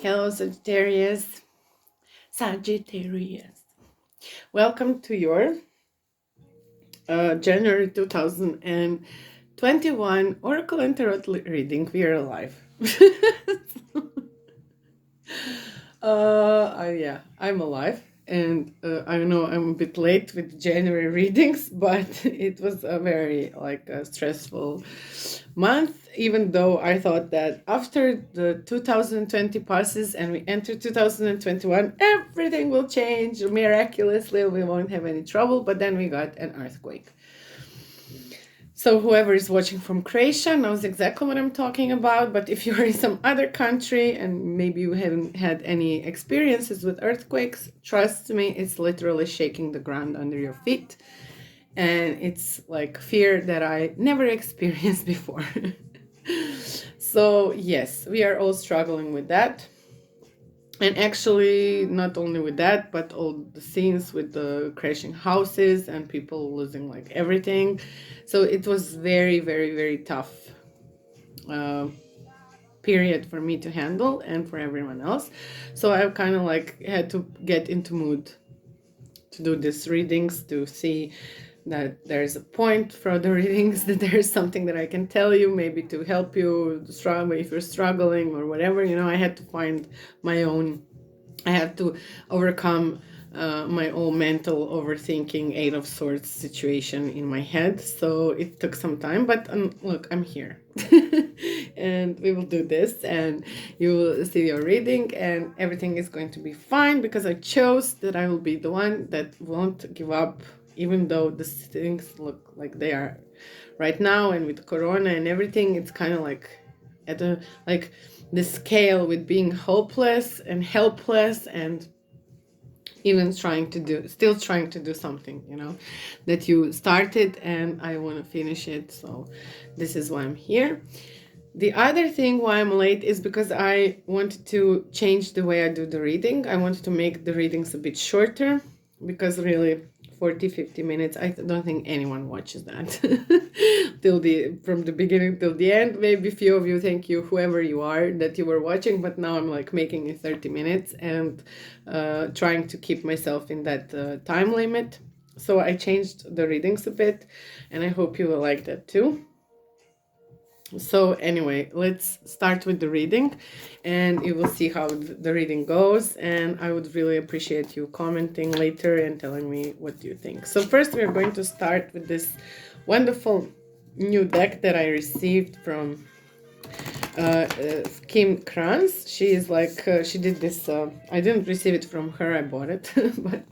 Hello, Sagittarius. Sagittarius. Welcome to your January 2021 Oracle and Tarot reading. We are alive. Yeah, I'm alive. And I know I'm a bit late with January readings, but it was a very stressful month, even though I thought that after the 2020 passes and we enter 2021, everything will change miraculously. We won't have any trouble. But then we got an earthquake. So whoever is watching from Croatia knows exactly what I'm talking about. But if you're in some other country and maybe you haven't had any experiences with earthquakes, trust me, it's literally shaking the ground under your feet. And it's like fear that I never experienced before. So yes, we are all struggling with that. And actually, not only with that, but all the scenes with the crashing houses and people losing like everything. So it was very, very, very tough uh, period for me to handle and for everyone else. So I kind of like had to get into mood to do these readings, to see that there's a point for the readings, that there's something that I can tell you, maybe to help you struggle if you're struggling or whatever. I had to find my own. I had to overcome my own mental overthinking, Eight of Swords situation in my head. So it took some time, but look, I'm here. And we will do this, and you will see your reading, and everything is going to be fine because I chose that I will be the one that won't give up, even though the things look like they are right now. And with Corona and everything, it's kind of like at a the scale with being hopeless and helpless, and even still trying to do something, that you started, and I want to finish it. So this is why I'm here. The other thing why I'm late is because I wanted to change the way I do the reading. I wanted to make the readings a bit shorter, because really 40-50 minutes, I don't think anyone watches that from the beginning till the end. Maybe a few of you, thank you, whoever you are, that you were watching, but now I'm like making it 30 minutes and trying to keep myself in that time limit. So I changed the readings a bit, and I hope you will like that too. So anyway, let's start with the reading, and you will see how the reading goes. And I would really appreciate you commenting later and telling me what you think. So first, we are going to start with this wonderful new deck that I received from Kim Kranz. She is she did this. I didn't receive it from her, I bought it, but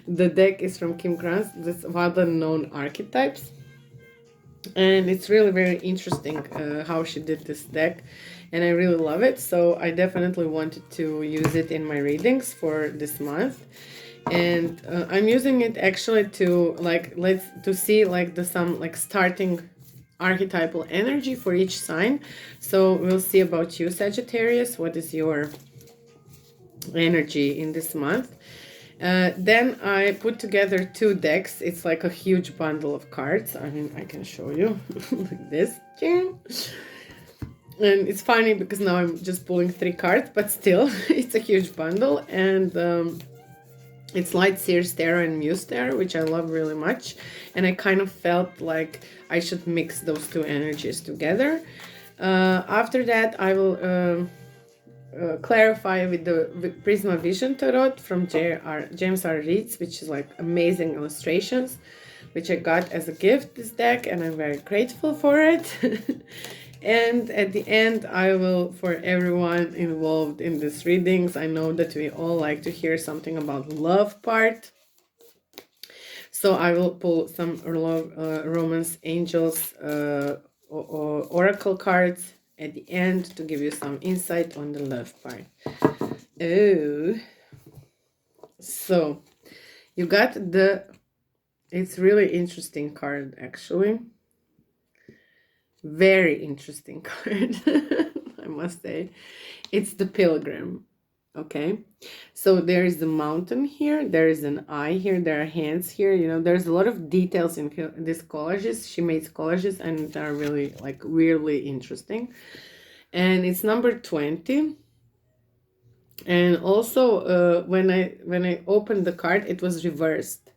the deck is from Kim Kranz, this What Unknown Archetypes. And it's really very interesting how she did this deck, and I really love it. So I definitely wanted to use it in my readings for this month, and I'm using it actually to see some starting archetypal energy for each sign. So we'll see about you, Sagittarius, what is your energy in this month. Then I put together two decks. It's like a huge bundle of cards. I mean, I can show you like this. And it's funny because now I'm just pulling 3 cards, but still, it's a huge bundle. And it's Light Seers Tarot and Muse Tarot, which I love really much. And I kind of felt like I should mix those two energies together. After that, I will clarify with the Prisma Vision Tarot from James R. Reeds, which is like amazing illustrations, which I got as a gift, this deck, and I'm very grateful for it. And at the end, I will, for everyone involved in these readings, I know that we all like to hear something about love part. So I will pull some Romance Angels oracle cards at the end to give you some insight on the love part. Oh, so you got it's really interesting card, actually. Very interesting card, I must say. It's the Pilgrim. Okay, so there is the mountain here, there is an eye here, there are hands here. There's a lot of details in these collages. She makes collages, and they're really weirdly interesting. And it's number 20. And also, when I opened the card, it was reversed.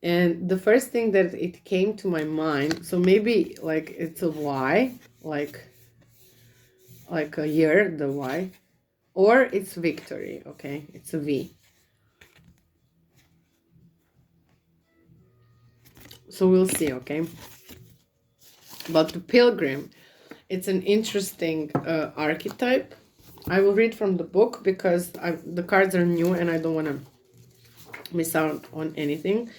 And the first thing that it came to my mind, so maybe like it's a Y, like a year, the Y, or it's victory. Okay, it's a V. So we'll see. Okay, but the pilgrim, it's an interesting archetype. I will read from the book because the cards are new and I don't want to miss out on anything.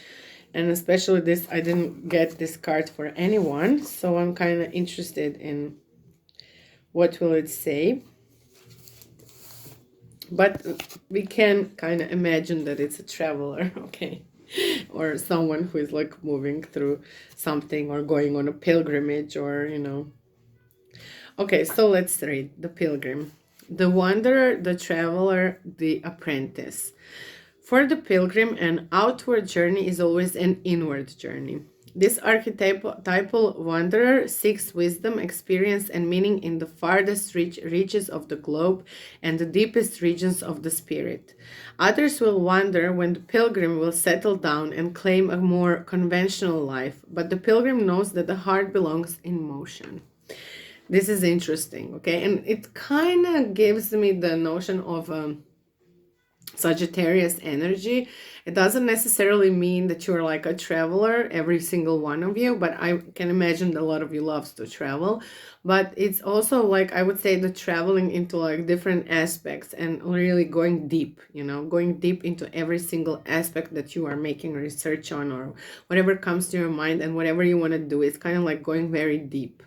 And especially this, I didn't get this card for anyone, so I'm kind of interested in what will it say. But we can kind of imagine that it's a traveler, okay? Or someone who is like moving through something or going on a pilgrimage or, you know. Okay, so let's read the pilgrim. The wanderer, the traveler, the apprentice. For the pilgrim, an outward journey is always an inward journey. This archetypal wanderer seeks wisdom, experience, and meaning in the farthest reaches of the globe and the deepest regions of the spirit. Others will wander when the pilgrim will settle down and claim a more conventional life, but the pilgrim knows that the heart belongs in motion. This is interesting, okay? And it kind of gives me the notion of Sagittarius energy. It doesn't necessarily mean that you're like a traveler, every single one of you, but I can imagine that a lot of you loves to travel. But it's also like, I would say, the traveling into like different aspects and really going deep, you know, going deep into every single aspect that you are making research on or whatever comes to your mind and whatever you want to do. It's kind of like going very deep.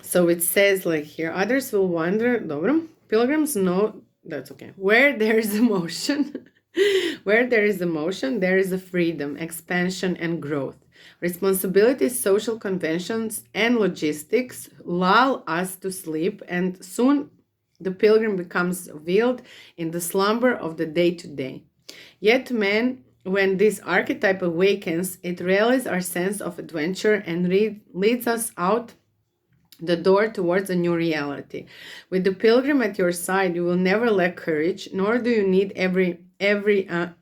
So it says like here, others will wander. Dobro. Pilgrims know that's okay. Where there is emotion, where there is emotion, there is a freedom, expansion, and growth. Responsibilities, social conventions, and logistics lull us to sleep, and soon the pilgrim becomes veiled in the slumber of the day to day. Yet, man, when this archetype awakens, it rallies our sense of adventure and leads us out the door towards a new reality. With the pilgrim at your side, you will never lack courage, nor do you need every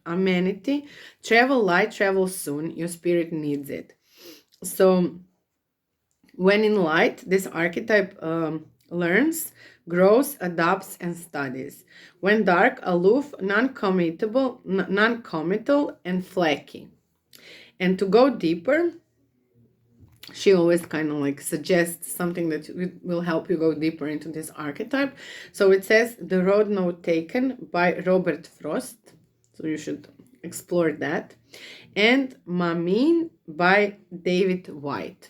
amenity. Travel light, travel soon. Your spirit needs it. So, when in light, this archetype learns, grows, adopts, and studies. When dark, aloof, non-committal, and flaky. And to go deeper, she always kind of like suggests something that will help you go deeper into this archetype. So it says The Road Not Taken by Robert Frost. So you should explore that. And Mamin by David White.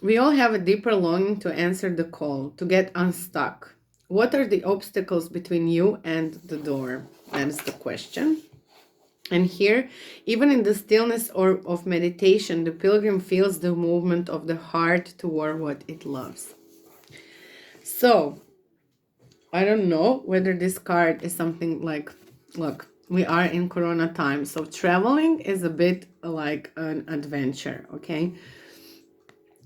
We all have a deeper longing to answer the call, to get unstuck. What are the obstacles between you and the door? That is the question. And here, even in the stillness or of meditation, the pilgrim feels the movement of the heart toward what it loves. So, I don't know whether this card is something like, look, we are in Corona time, so traveling is a bit like an adventure, okay?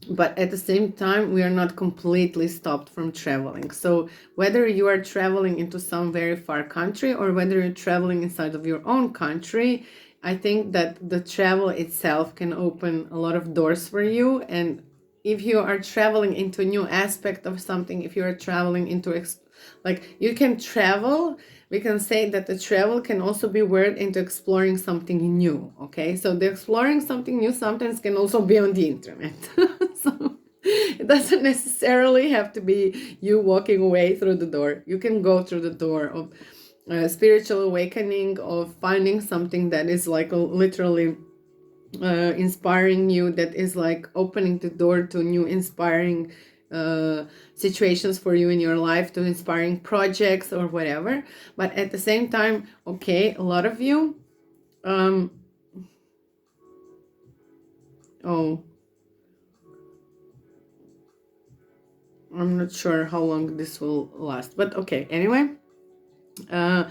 But at the same time, we are not completely stopped from traveling. So whether you are traveling into some very far country or whether you're traveling inside of your own country, I think that the travel itself can open a lot of doors for you. And if you are traveling into a new aspect of something, if you are traveling into like you can travel, we can say that the travel can also be word into exploring something new. Okay, so the exploring something new sometimes can also be on the internet. So it doesn't necessarily have to be you walking away through the door. You can go through the door of spiritual awakening, of finding something that is like literally inspiring you, that is like opening the door to new inspiring situations for you in your life, to inspiring projects or whatever. But at the same time, okay, a lot of you oh, I'm not sure how long this will last, but okay, anyway, uh,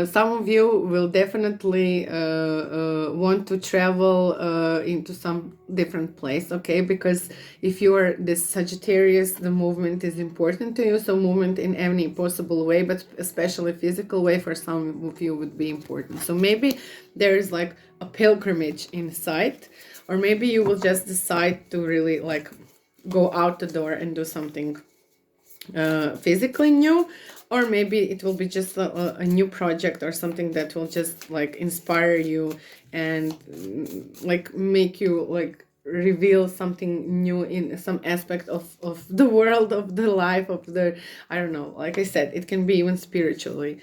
some of you will definitely want to travel into some different place, okay? Because if you are this Sagittarius, the movement is important to you. So movement in any possible way, but especially physical way for some of you would be important. So maybe there is like a pilgrimage in sight, or maybe you will just decide to really like go out the door and do something physically new, or maybe it will be just a new project or something that will just like inspire you and like make you like reveal something new in some aspect of the world, of the life, of the, I don't know, like I said, it can be even spiritually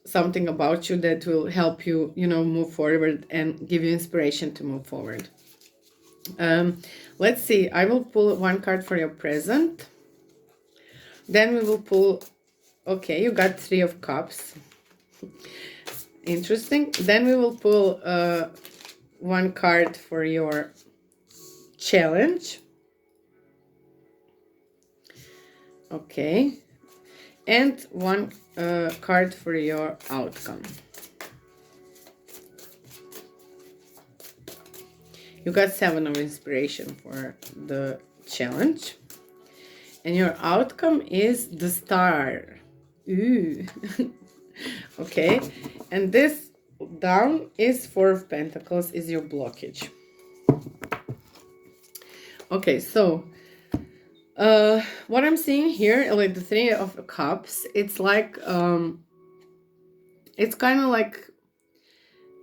something about you that will help you, you know, move forward and give you inspiration to move forward. Let's see, I will pull one card for your present. Then we will pull, okay, you got 3 of Cups. Interesting. Then we will pull one card for your challenge. Okay. And one card for your outcome. You got 7 of inspiration for the challenge. And your outcome is the Star. Ooh. Okay. And this down is 4 of Pentacles, is your blockage. Okay, so what I'm seeing here, like the 3 of Cups, it's like it's kind of like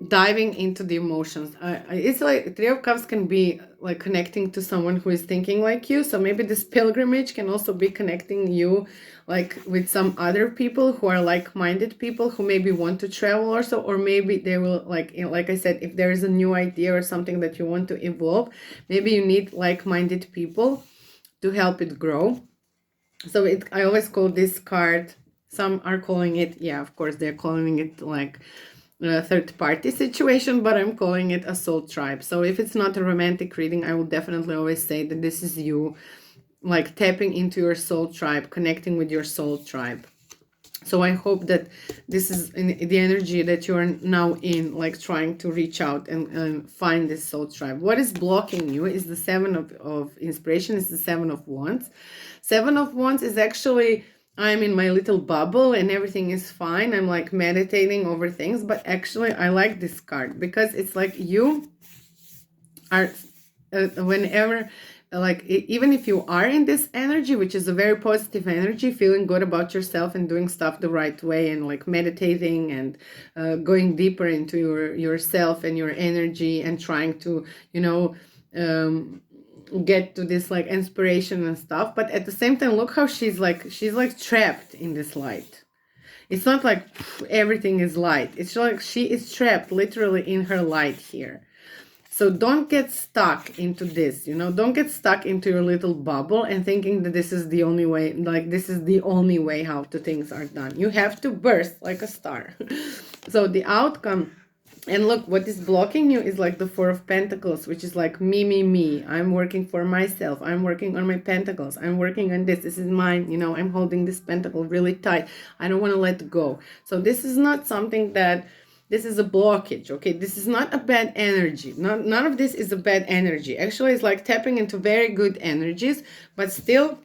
diving into the emotions. It's like 3 of Cups can be like connecting to someone who is thinking like you. So maybe this pilgrimage can also be connecting you like with some other people who are like-minded people who maybe want to travel also, or maybe they will like, you know, like I said, if there is a new idea or something that you want to evolve, maybe you need like-minded people to help it grow. So I always call this card, some are calling it, yeah, of course they're calling it like a third party situation, but I'm calling it a soul tribe. So if it's not a romantic reading, I will definitely always say that this is you like tapping into your soul tribe, connecting with your soul tribe. So I hope that this is in the energy that you are now in, like trying to reach out and find this soul tribe. What is blocking you is the 7 of inspiration, is the 7 of Wands. 7 of Wands is actually, I'm in my little bubble and everything is fine. I'm like meditating over things, but actually I like this card because it's like you are, whenever, like even if you are in this energy, which is a very positive energy, feeling good about yourself and doing stuff the right way and like meditating and going deeper into yourself and your energy and trying to, you know, get to this like inspiration and stuff, but at the same time look how she's like trapped in this light. It's not like everything is light, it's like she is trapped literally in her light here. So don't get stuck into this, you know, don't get stuck into your little bubble and thinking that this is the only way, like this is the only way how the things are done. You have to burst like a star. So the outcome, and look, what is blocking you is like the 4 of Pentacles, which is like me. I'm working for myself. I'm working on my pentacles. I'm working on this. This is mine. You know, I'm holding this pentacle really tight. I don't want to let go. So this is not something that, this is a blockage, okay? This is not a bad energy. None of this is a bad energy. Actually, it's like tapping into very good energies, but still,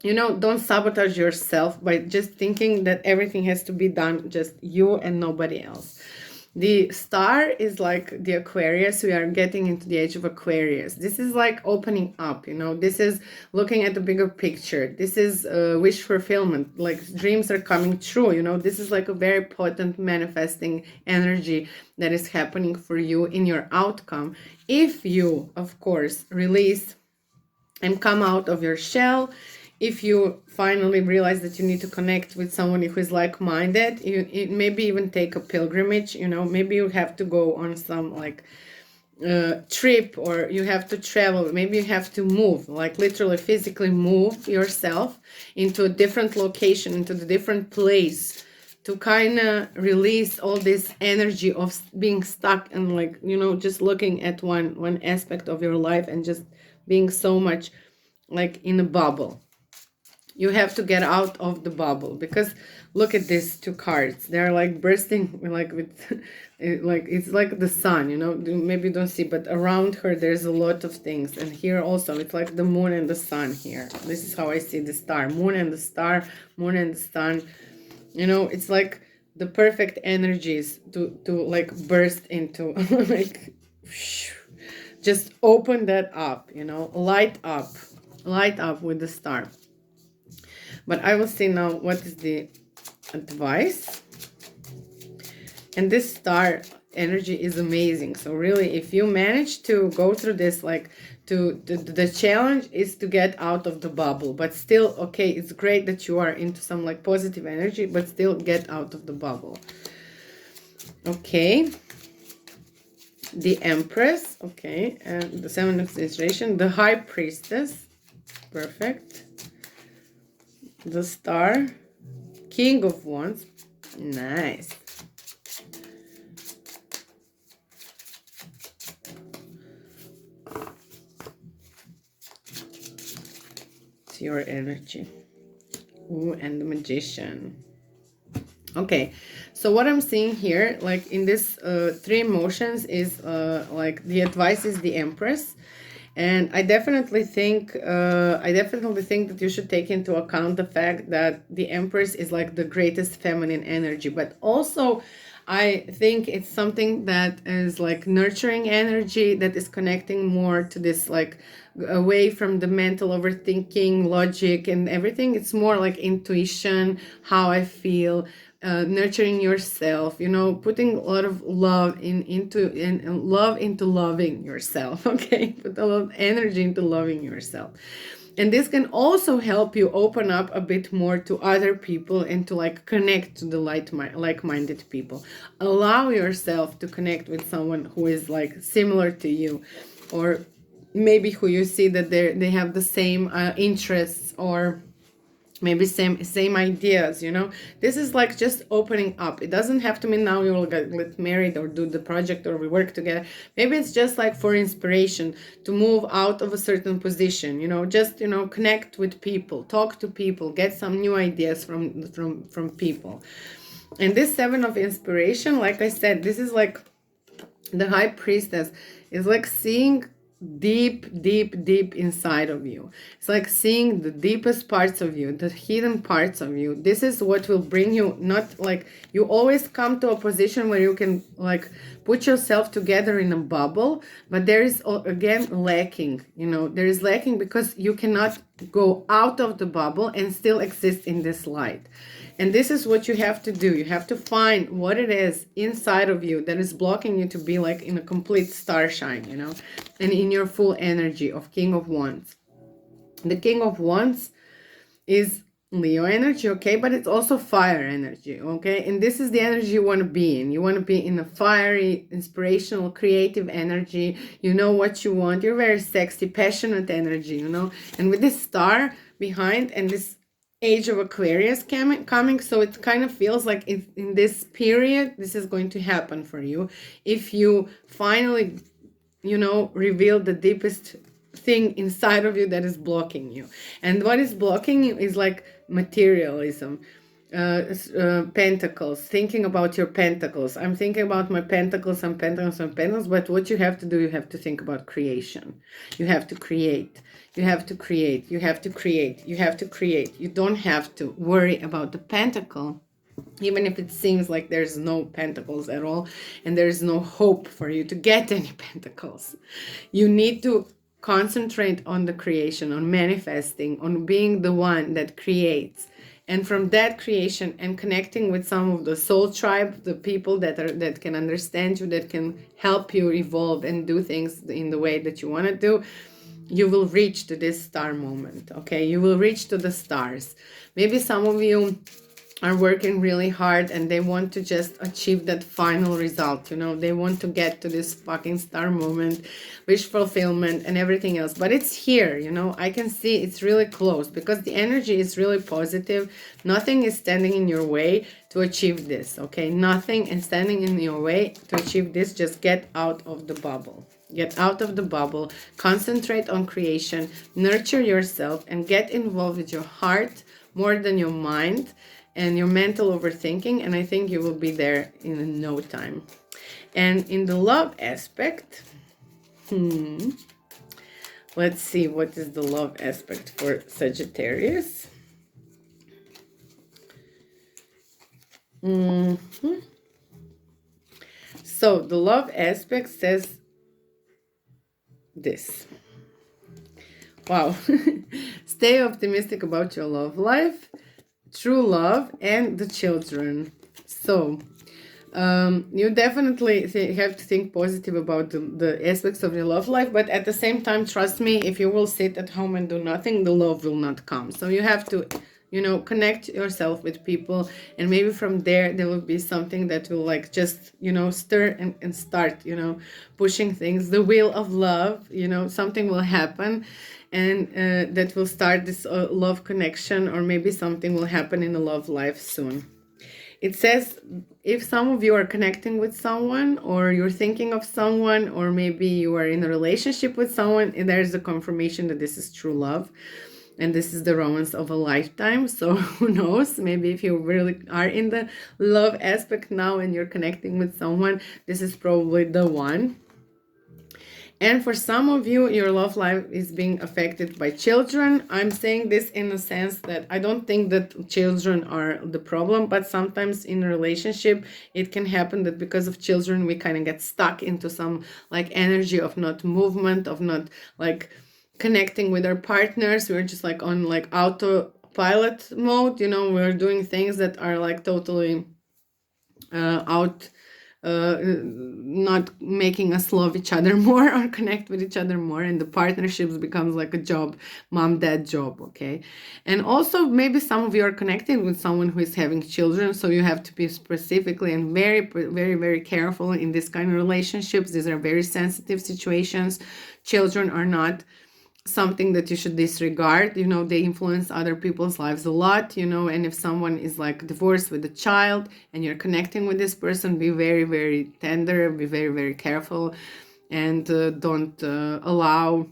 you know, don't sabotage yourself by just thinking that everything has to be done just you and nobody else. The Star is like the Aquarius. We are getting into the age of Aquarius. This is like opening up, you know, this is looking at the bigger picture. This is wish fulfillment, like dreams are coming true, you know, this is like a very potent manifesting energy that is happening for you in your outcome. If you, of course, release and come out of your shell, if you finally realize that you need to connect with someone who is like-minded, you maybe even take a pilgrimage, you know, maybe you have to go on some like trip, or you have to travel, maybe you have to move, like literally physically move yourself into a different location, into the different place, to kind of release all this energy of being stuck and like, you know, just looking at one aspect of your life and just being so much like in a bubble. You have to get out of the bubble, because look at these two cards. They're like bursting, like with like it's like the sun, you know. Maybe you don't see, but around her there's a lot of things. And here also it's like the moon and the sun here. This is how I see the star. Moon and the star, moon and the sun. You know, it's like the perfect energies to like burst into like just open that up, you know, light up with the star. But I will see now what is the advice. And this star energy is amazing. So really, if you manage to go through this, like the challenge is to get out of the bubble, but still, okay, it's great that you are into some like positive energy, but still get out of the bubble. Okay. The Empress, okay, and the Seven of Inspiration, the High Priestess, perfect. The Star, King of Wands, nice. It's your energy. Ooh, and the Magician. Okay, so what I'm seeing here, like in this three emotions, is like the advice is the Empress. And I definitely think that you should take into account the fact that the Empress is like the greatest feminine energy, but also I think it's something that is like nurturing energy, that is connecting more to this, like away from the mental overthinking, logic and everything. It's more like intuition, how I feel, nurturing yourself, you know, putting a lot of love into loving yourself. Okay, put a lot of energy into loving yourself. And this can also help you open up a bit more to other people and to like connect to the like-minded people. Allow yourself to connect with someone who is like similar to you, or maybe who you see that they have the same interests, or maybe same ideas, you know. This is like just opening up. It doesn't have to mean now you will get married or do the project or we work together. Maybe it's just like for inspiration to move out of a certain position, you know, just, you know, connect with people, talk to people, get some new ideas from people. And this Seven of Inspiration, like I said, this is like the High Priestess is like seeing deep inside of you. It's like seeing the deepest parts of you, the hidden parts of you. This is what will bring you, not like you always come to a position where you can like put yourself together in a bubble, but there is again lacking, you know, there is lacking because you cannot go out of the bubble and still exist in this light. And this is what you have to do. You have to find what it is inside of you that is blocking you to be like in a complete starshine, you know, and in your full energy of King of Wands. The King of Wands is Leo energy, okay, but it's also fire energy, okay? And this is the energy you want to be in. You want to be in a fiery, inspirational, creative energy. You know what you want. You're very sexy, passionate energy, you know? And with this star behind and this Age of Aquarius coming, so it kind of feels like in this period this is going to happen for you if you finally, you know, reveal the deepest thing inside of you that is blocking you. And what is blocking you is like materialism, pentacles, thinking about your pentacles. I'm thinking about my pentacles and pentacles and pentacles, but what you have to do, you have to think about creation. You have to create. You have to create. You have to create. You have to create. You don't have to worry about the pentacle, even if it seems like there's no pentacles at all and there's no hope for you to get any pentacles. You need to concentrate on the creation, on manifesting, on being the one that creates. And from that creation and connecting with some of the soul tribe, the people that can understand you, that can help you evolve and do things in the way that you want to do, you will reach to this star moment, okay? You will reach to the stars. Maybe some of you are working really hard and they want to just achieve that final result, you know, they want to get to this fucking star moment, wish fulfillment and everything else, but it's here, you know. I can see it's really close because the energy is really positive. Nothing is standing in your way to achieve this, okay? Nothing is standing in your way to achieve this. Just get out of the bubble. Get out of the bubble, concentrate on creation, nurture yourself, and get involved with your heart more than your mind and your mental overthinking. And I think you will be there in no time. And in the love aspect, let's see what is the love aspect for Sagittarius. So the love aspect says this. Wow. Stay optimistic about your love life, true love, and the children. So you definitely have to think positive about the aspects of your love life, but at the same time, trust me, if you will sit at home and do nothing, the love will not come. So you have to, connect yourself with people, and maybe from there will be something that will like just, stir and start, pushing things. The wheel of love, something will happen, and that will start this love connection, or maybe something will happen in the love life soon. It says if some of you are connecting with someone, or you're thinking of someone, or maybe you are in a relationship with someone, and there's a confirmation that this is true love and this is the romance of a lifetime. So who knows, maybe if you really are in the love aspect now and you're connecting with someone, this is probably the one. And for some of you, your love life is being affected by children. I'm saying this in a sense that I don't think that children are the problem, but sometimes in a relationship, it can happen that because of children, we kind of get stuck into some like energy of not movement, of not like connecting with our partners. We're just like on like autopilot mode, we're doing things that are like totally not making us love each other more or connect with each other more, and the partnerships becomes like a job, mom dad job. Okay. And also maybe some of you are connecting with someone who is having children, so you have to be specifically and very very very careful in this kind of relationships. These are very sensitive situations. Children are not something that you should disregard. They influence other people's lives a lot, and if someone is like divorced with a child and you're connecting with this person, be very very tender, be very very careful, and don't allow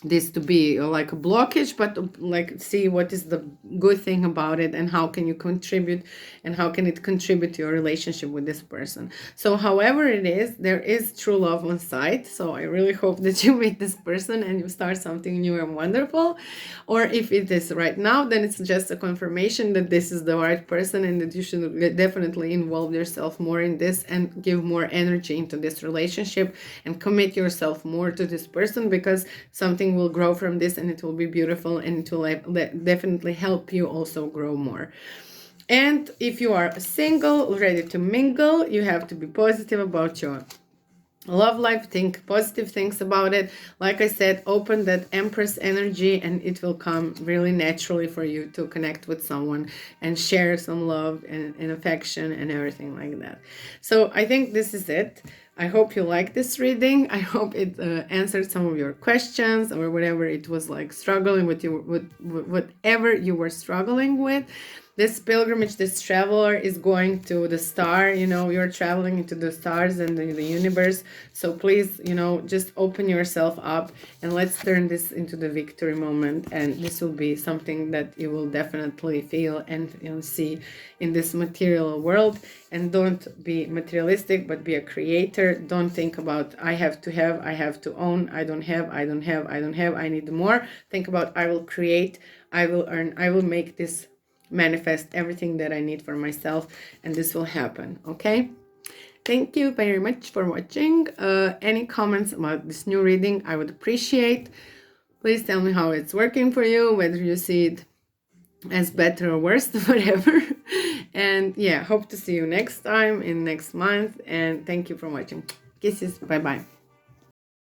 this to be like a blockage, but like see what is the good thing about it, and how can you contribute, and how can it contribute to your relationship with this person. So however it is, there is true love on sight. So I really hope that you meet this person and you start something new and wonderful. Or if it is right now, then it's just a confirmation that this is the right person, and that you should definitely involve yourself more in this and give more energy into this relationship and commit yourself more to this person, because something will grow from this, and it will be beautiful, and it will definitely help you also grow more. And if you are single, ready to mingle, you have to be positive about your love life. Think positive things about it. Like I said, open that Empress energy, and it will come really naturally for you to connect with someone and share some love and affection and everything like that. So I think this is it. I hope you like this reading. I hope it answered some of your questions, or whatever it was like struggling with you, with whatever you were struggling with. This pilgrimage, this traveler is going to the star, you're traveling into the stars and the universe. So please, just open yourself up, and let's turn this into the victory moment. And this will be something that you will definitely feel and see in this material world. And don't be materialistic, but be a creator. Don't think about I have to have, I have to own, I don't have, I don't have, I don't have, I need more. Think about I will create, I will earn, I will make this manifest everything that I need for myself, and this will happen. Okay, thank you very much for watching. Any comments about this new reading, I would appreciate. Please tell me how it's working for you, whether you see it as better or worse, whatever. And yeah, hope to see you next time in next month, and thank you for watching. Kisses. Bye bye.